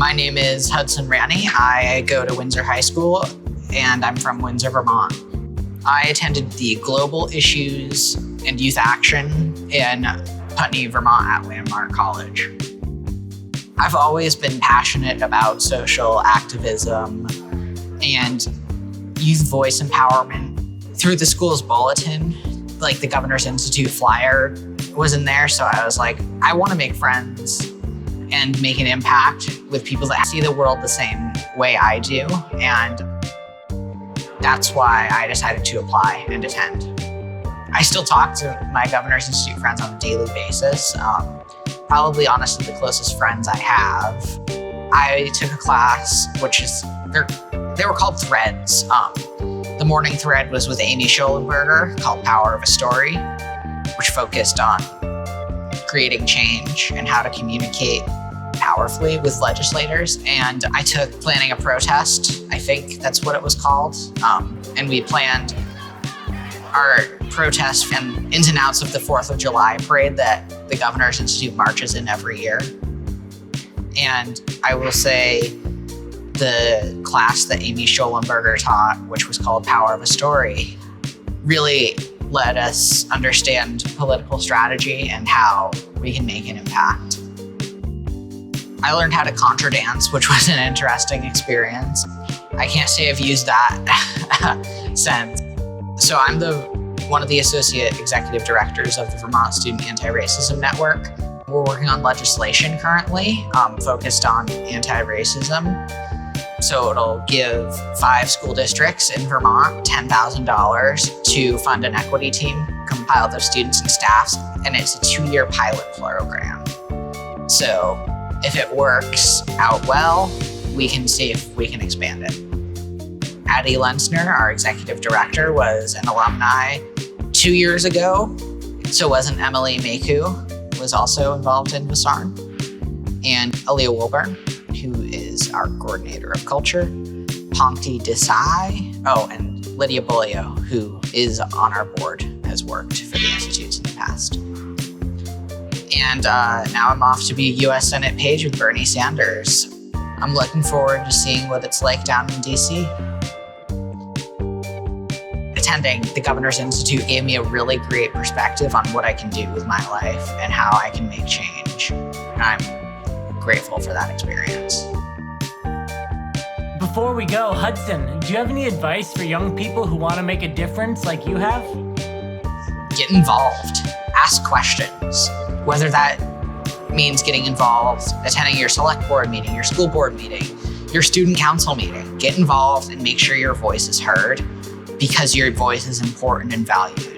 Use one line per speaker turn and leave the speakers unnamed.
My name is Hudson Ranney. I go to Windsor High School, and I'm from Windsor, Vermont. I attended the Global Issues and Youth Action in Putney, Vermont at Landmark College. I've always been passionate about social activism and youth voice empowerment. Through the school's bulletin, like the Governor's Institute flyer was in there, so I was like, I want to make friends and make an impact with people that see the world the same way I do, and that's why I decided to apply and attend. I still talk to my Governor's Institute friends on a daily basis. Probably honestly the closest friends I have. I took a class, they were called threads. The morning thread was with Amy Schollenberger called Power of a Story, which focused on creating change and how to communicate powerfully with legislators. And I took planning a protest, I think that's what it was called. And we planned our protest and ins and outs of the 4th of July parade that the Governor's Institute marches in every year. And I will say the class that Amy Schollenberger taught, which was called Power of a Story, really let us understand political strategy and how we can make an impact. I learned how to contra dance, which was an interesting experience. I can't say I've used that since. So I'm one of the associate executive directors of the Vermont Student Anti-Racism Network. We're working on legislation currently focused on anti-racism. So it'll give 5 school districts in Vermont $10,000 to fund an equity team compiled of students and staffs, and it's a 2-year pilot program. So if it works out well, we can see if we can expand it. Addie Lensner, our executive director, was an alumni 2 years ago. So wasn't Emily Maku, was also involved in VSARN. And Aaliyah Wilburn, who is our coordinator of culture. Pankti Desai, and Lydia Bolio, who is on our board, has worked for the institutes in the past. And now I'm off to be U.S. Senate page with Bernie Sanders. I'm looking forward to seeing what it's like down in D.C. Attending the Governor's Institute gave me a really great perspective on what I can do with my life and how I can make change. And I'm grateful for that experience.
Before we go, Hudson, do you have any advice for young people who want to make a difference like you have?
Get involved. Ask questions. Whether that means getting involved, attending your select board meeting, your school board meeting, your student council meeting. Get involved and make sure your voice is heard, because your voice is important and valued.